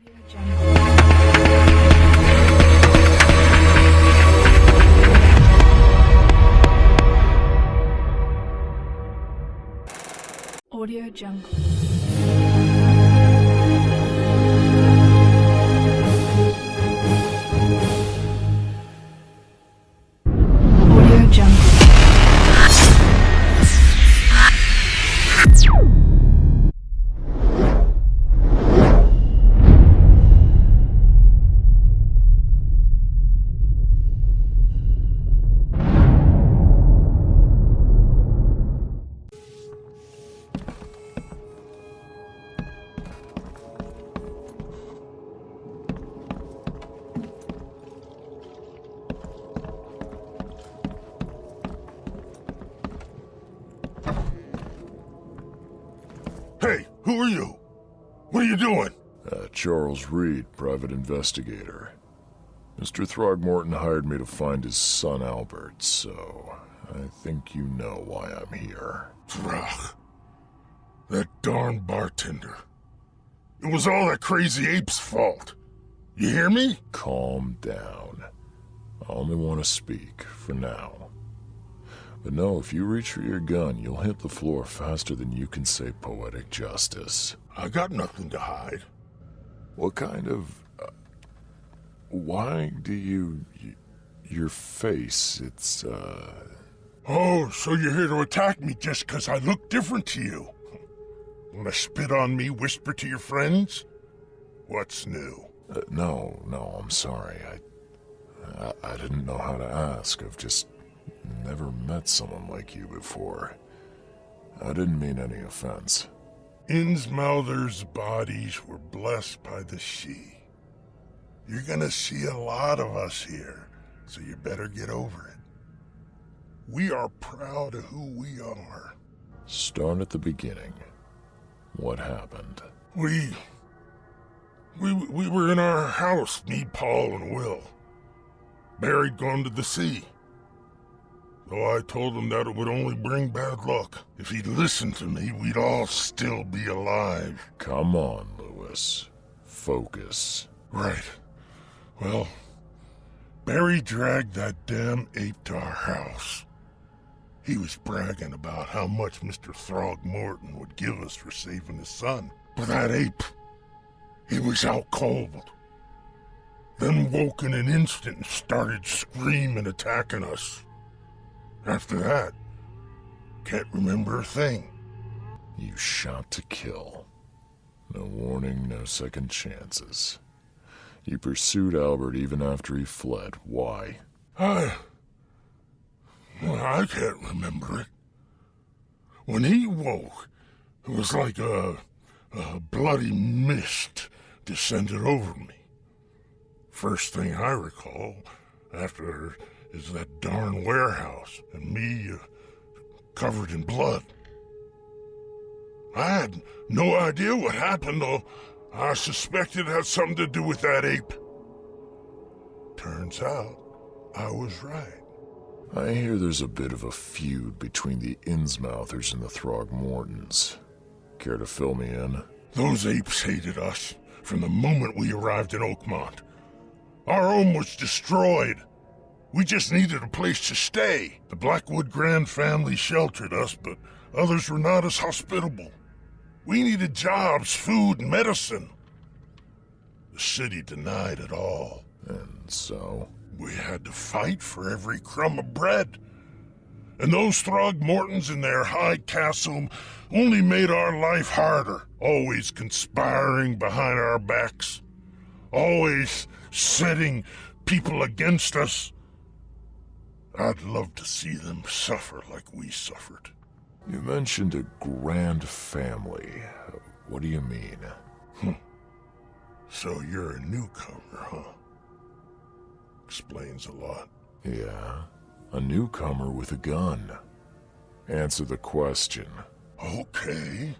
Audio Jungle. Audio Jungle. Hey, who are you? What are you doing? Charles Reed, private investigator. Mr. Throgmorton hired me to find his son Albert, so I think you know why I'm here. Throg. That darn bartender. It was all that crazy ape's fault. You hear me? Calm down. I only want to speak, for now. But no, if you reach for your gun, you'll hit the floor faster than you can say poetic justice. I got nothing to hide. What kind of... why do you... your face, it's, Oh, so you're here to attack me just 'cause I look different to you? Wanna spit on me, whisper to your friends? What's new? No, I'm sorry. I didn't know how to ask. I've just never met someone like you before. I didn't mean any offense. Innsmouther's bodies were blessed by the sea. You're gonna see a lot of us here, so you better get over it. We are proud of who we are. Start at the beginning. What happened? We were in our house, me, Paul, and Will. Barry'd gone to the sea. Though I told him that it would only bring bad luck. If he'd listened to me, we'd all still be alive. Come on, Lewis. Focus. Right. Well, Barry dragged that damn ape to our house. He was bragging about how much Mr. Throgmorton would give us for saving his son. But that ape, he was out cold. Then woke in an instant and started screaming, attacking us. After that, can't remember a thing. You shot to kill. No warning, no second chances. You pursued Albert even after he fled. Why? I can't remember it. When he woke, it was like a bloody mist descended over me. First thing I recall after is that darn warehouse and me covered in blood. I had no idea what happened, though I suspected it had something to do with that ape. Turns out I was right. I hear there's a bit of a feud between the Innsmouthers and the Throgmortons. Care to fill me in? Those apes hated us from the moment we arrived in Oakmont. Our home was destroyed. We just needed a place to stay. The Blackwood Grand family sheltered us, but others were not as hospitable. We needed jobs, food, and medicine. The city denied it all. And so? We had to fight for every crumb of bread. And those Throgmortons in their high castle only made our life harder, always conspiring behind our backs, always setting people against us. I'd love to see them suffer like we suffered. You mentioned a grand family. What do you mean? So you're a newcomer, huh? Explains a lot. Yeah, a newcomer with a gun. Answer the question. Okay.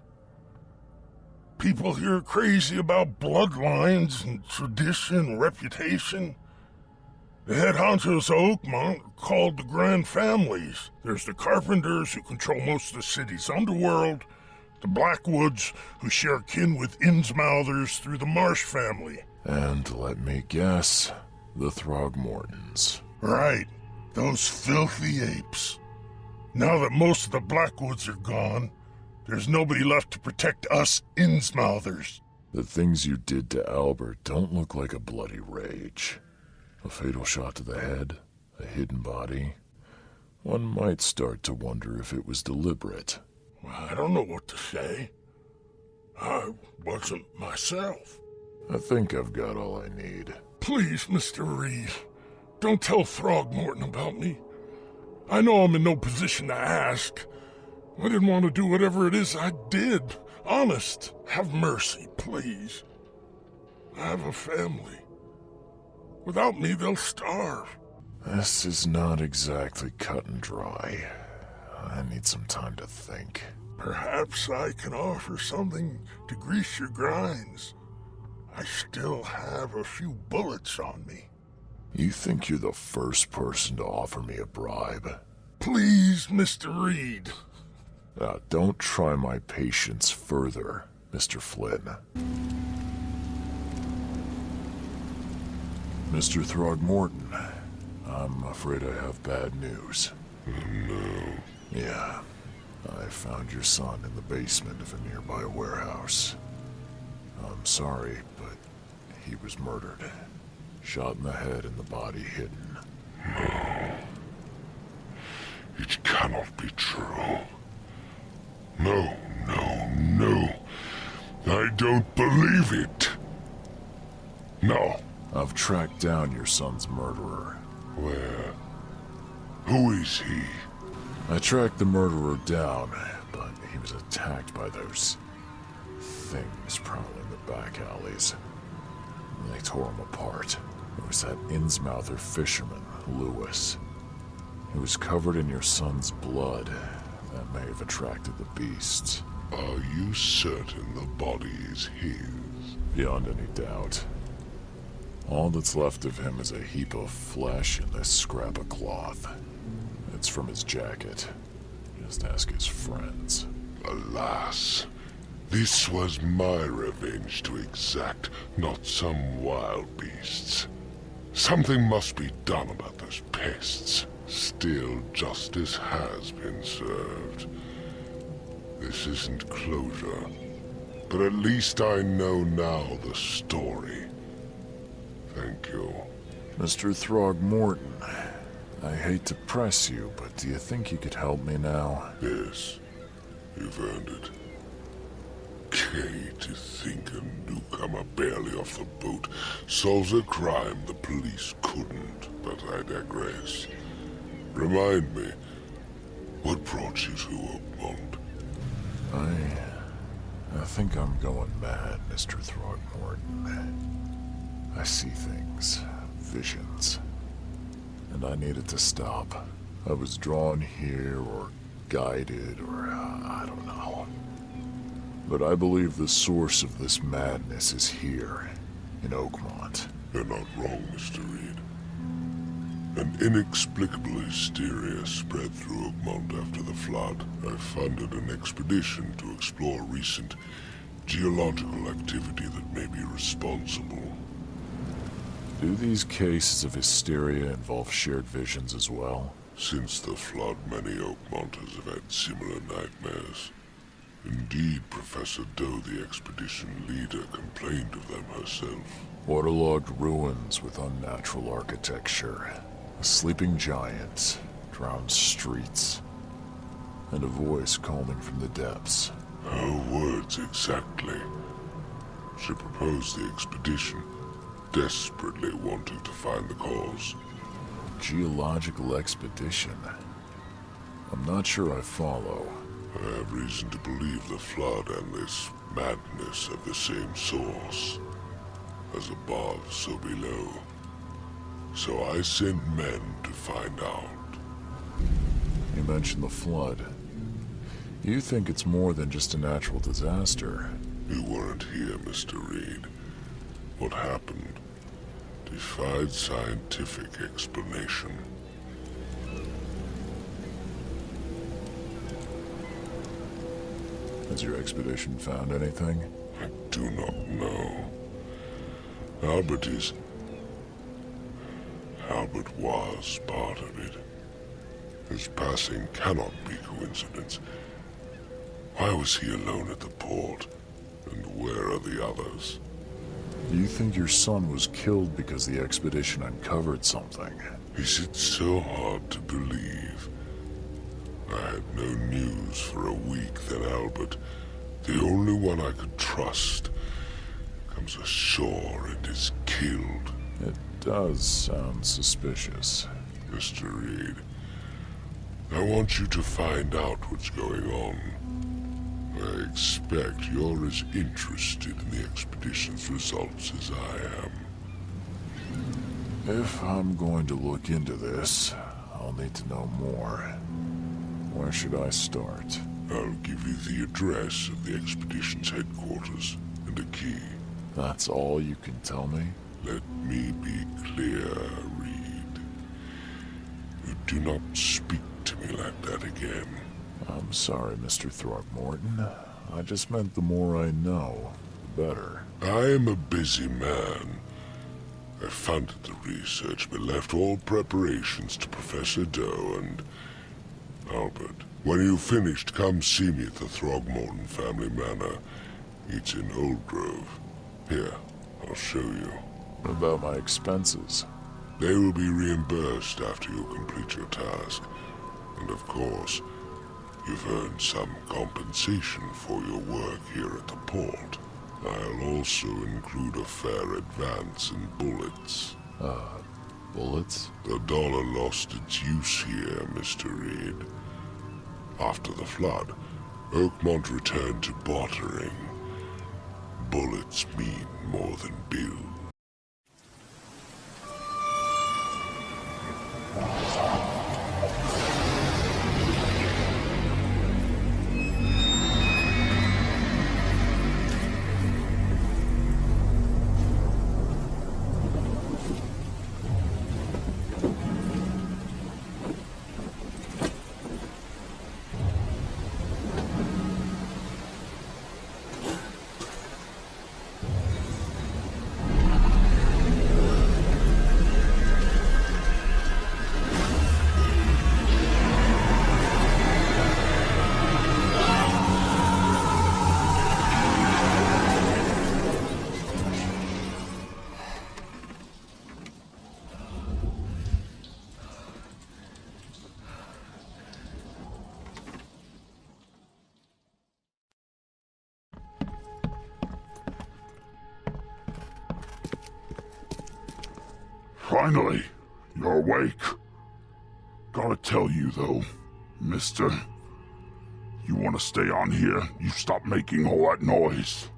People here are crazy about bloodlines and tradition and reputation. The head honchos of Oakmont are called the Grand Families. There's the Carpenters, who control most of the city's underworld, The Blackwoods, who share kin with Innsmouthers through the Marsh family. And let me guess, the Throgmortons. Right. Those filthy apes. Now that most of the Blackwoods are gone, there's nobody left to protect us Innsmouthers. The things you did to Albert don't look like a bloody rage. A fatal shot to the head, a hidden body. One might start to wonder if it was deliberate. I don't know what to say. I wasn't myself. I think I've got all I need. Please, Mr. Reed, don't tell Throgmorton about me. I know I'm in no position to ask. I didn't want to do whatever it is I did. Honest. Have mercy, please. I have a family. Without me, they'll starve. This is not exactly cut and dry. I need some time to think. Perhaps I can offer something to grease your grinds. I still have a few bullets on me. You think you're the first person to offer me a bribe? Please, Mr. Reed. Don't try my patience further, Mr. Flynn. Mr. Throgmorton, I'm afraid I have bad news. No. Yeah, I found your son in the basement of a nearby warehouse. I'm sorry, but he was murdered. Shot in the head and the body hidden. No. It cannot be true. No, no, no. I don't believe it. No. I've tracked down your son's murderer. Where? Who is he? I tracked the murderer down, but he was attacked by those things prowling the back alleys. They tore him apart. It was that Innsmouther fisherman, Lewis. He was covered in your son's blood. That may have attracted the beasts. Are you certain the body is his? Beyond any doubt. All that's left of him is a heap of flesh and this scrap of cloth. It's from his jacket. Just ask his friends. Alas, this was my revenge to exact, not some wild beasts. Something must be done about those pests. Still, justice has been served. This isn't closure, but at least I know now the story. Thank you. Mr. Throgmorton, I hate to press you, but do you think you could help me now? Yes, you've earned it. Kay, to think a newcomer barely off the boat solves a crime the police couldn't, but I digress. Remind me, what brought you to Oakmont? I think I'm going mad, Mr. Throgmorton. I see things, visions, and I needed to stop. I was drawn here, or guided, or I don't know. But I believe the source of this madness is here, in Oakmont. You're not wrong, Mr. Reed. An inexplicable hysteria spread through Oakmont after the flood. I funded an expedition to explore recent geological activity that may be responsible. Do these cases of hysteria involve shared visions as well? Since the flood, many Oakmonters have had similar nightmares. Indeed, Professor Doe, the expedition leader, complained of them herself. Waterlogged ruins with unnatural architecture. Sleeping giants, drowned streets, and a voice calling from the depths. Her words exactly. She proposed the expedition, desperately wanting to find the cause. Geological expedition? I'm not sure I follow. I have reason to believe the flood and this madness have the same source. As above, so below. So I sent men to find out. You mentioned the flood. You think it's more than just a natural disaster? You weren't here, Mr. Reed. What happened defied scientific explanation. Has your expedition found anything? I do not know. Albert was part of it. His passing cannot be coincidence. Why was he alone at the port? And where are the others? Do you think your son was killed because the expedition uncovered something? Is it so hard to believe? I had no news for a week, then Albert, the only one I could trust, comes ashore and is killed. It does sound suspicious. Mr. Reed, I want you to find out what's going on. I expect you're as interested in the expedition's results as I am. If I'm going to look into this, I'll need to know more. Where should I start? I'll give you the address of the expedition's headquarters and a key. That's all you can tell me? Let me be clear, Reed. You do not speak to me like that again. I'm sorry, Mr. Throckmorton. I just meant the more I know, the better. I am a busy man. I funded the research, but left all preparations to Professor Doe and Albert. When you've finished, come see me at the Throgmorton family manor. It's in Old Grove. Here, I'll show you. What about my expenses? They will be reimbursed after you complete your task. And of course, you've earned some compensation for your work here at the port. I'll also include a fair advance in bullets. Bullets? The dollar lost its use here, Mr. Reed. After the flood, Oakmont returned to bartering. Bullets mean more than bill. Finally, you're awake. Gotta tell you though, mister, you wanna stay on here, you stop making all that noise.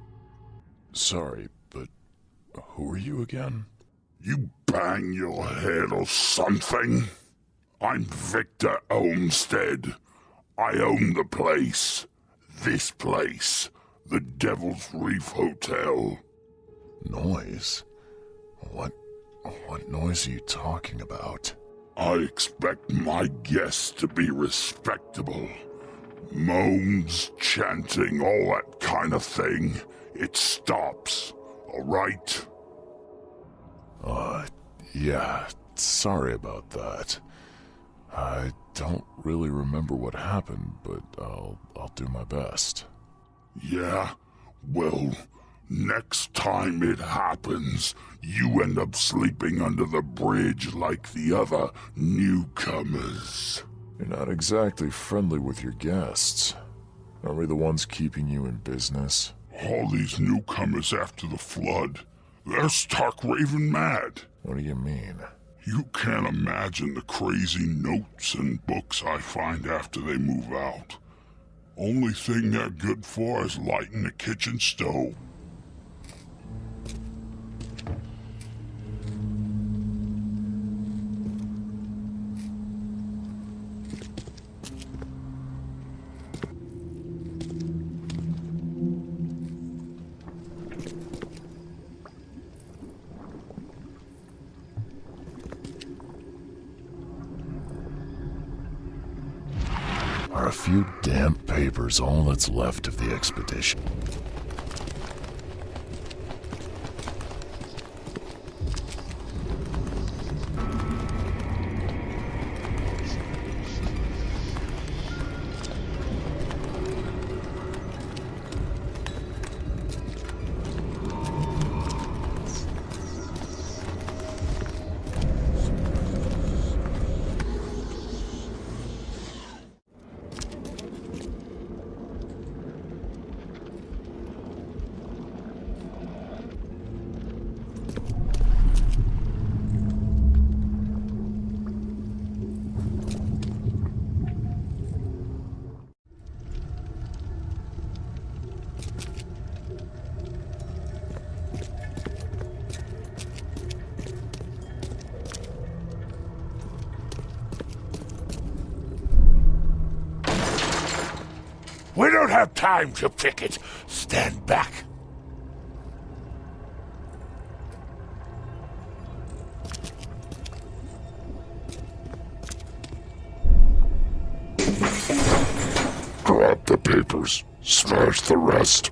Sorry, but who are you again? You bang your head or something. I'm Victor Olmsted. I own the place. This place. The Devil's Reef Hotel. Noise? What noise are you talking about? I expect my guests to be respectable. Moans, chanting, all that kind of thing. It stops, all right? Yeah, sorry about that. I don't really remember what happened, but I'll do my best. Yeah? Well, next time it happens, you end up sleeping under the bridge like the other newcomers. You're not exactly friendly with your guests. Are we the ones keeping you in business? All these newcomers after the flood, they're stark raving mad. What do you mean? You can't imagine the crazy notes and books I find after they move out. Only thing they're good for is lighting the kitchen stove. Are a few damp papers all that's left of the expedition? We don't have time to pick it. Stand back. Grab the papers. Smash the rest.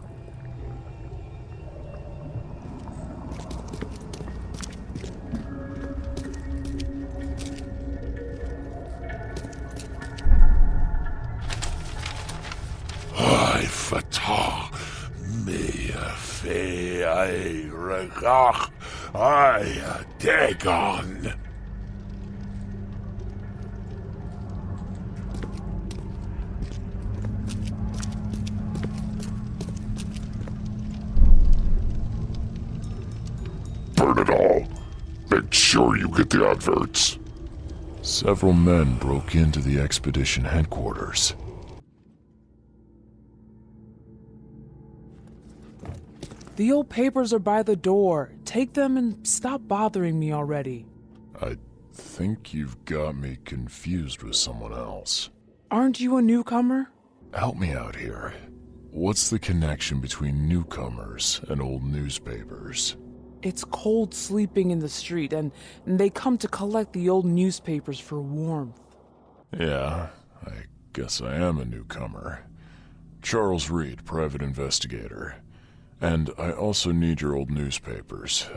Fatah, mea fe I regach, I dagon. Burn it all. Make sure you get the adverts. Several men broke into the expedition headquarters. The old papers are by the door. Take them and stop bothering me already. I think you've got me confused with someone else. Aren't you a newcomer? Help me out here. What's the connection between newcomers and old newspapers? It's cold sleeping in the street, and they come to collect the old newspapers for warmth. Yeah, I guess I am a newcomer. Charles Reed, private investigator. And I also need your old newspapers,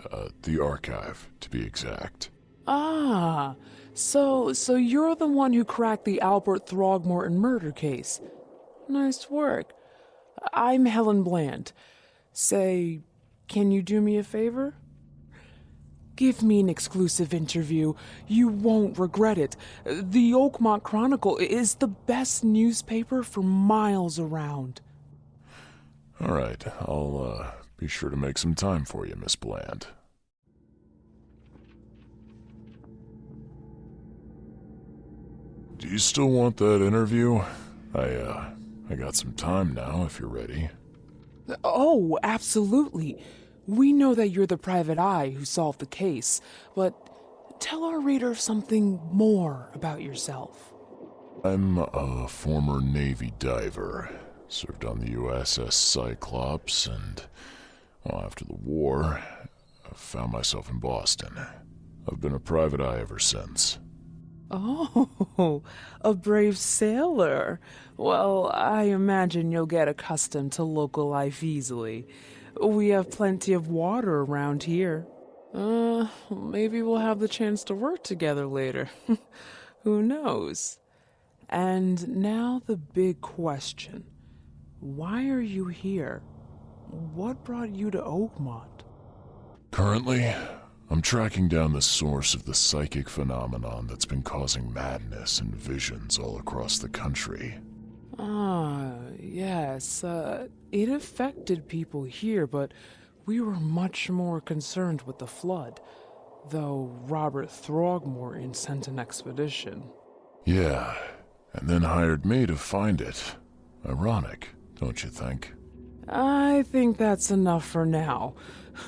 the archive, to be exact. Ah, so you're the one who cracked the Albert Throgmorton murder case. Nice work. I'm Helen Bland. Say, can you do me a favor? Give me an exclusive interview. You won't regret it. The Oakmont Chronicle is the best newspaper for miles around. All right, I'll be sure to make some time for you, Miss Bland. Do you still want that interview? I got some time now, if you're ready. Oh, absolutely. We know that you're the private eye who solved the case, but tell our reader something more about yourself. I'm a former Navy diver. Served on the USS Cyclops, and, well, after the war, I found myself in Boston. I've been a private eye ever since. Oh, a brave sailor. Well, I imagine you'll get accustomed to local life easily. We have plenty of water around here. Maybe we'll have the chance to work together later. Who knows? And now the big question. Why are you here? What brought you to Oakmont? Currently, I'm tracking down the source of the psychic phenomenon that's been causing madness and visions all across the country. Ah, yes. It affected people here, but we were much more concerned with the flood, though Robert Throgmorton sent an expedition. Yeah, and then hired me to find it. Ironic, don't you think? I think that's enough for now.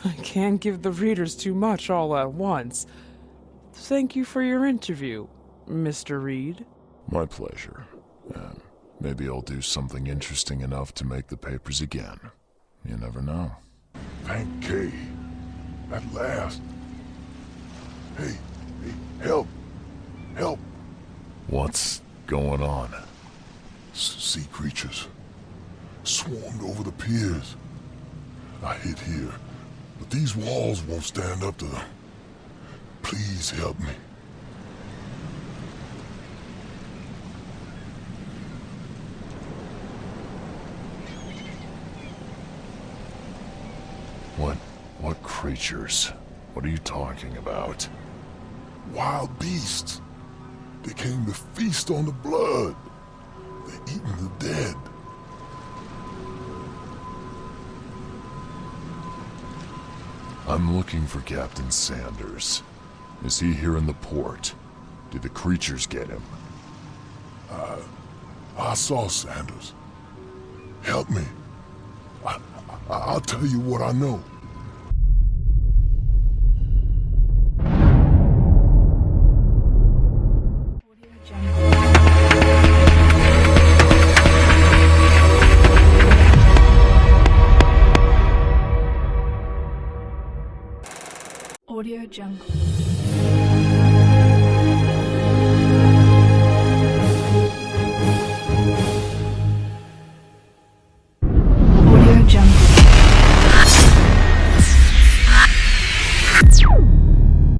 I can't give the readers too much all at once. Thank you for your interview, Mr. Reed. My pleasure. Maybe I'll do something interesting enough to make the papers again. You never know. Thank K. At last. Hey, help. Help. What's going on? Sea creatures swarmed over the piers. I hid here, but these walls won't stand up to them. Please help me. What creatures? What are you talking about? Wild beasts. They came to feast on the blood. They're eating the dead. I'm looking for Captain Sanders. Is he here in the port? Did the creatures get him? I saw Sanders. Help me. I'll tell you what I know. Audio Jungle.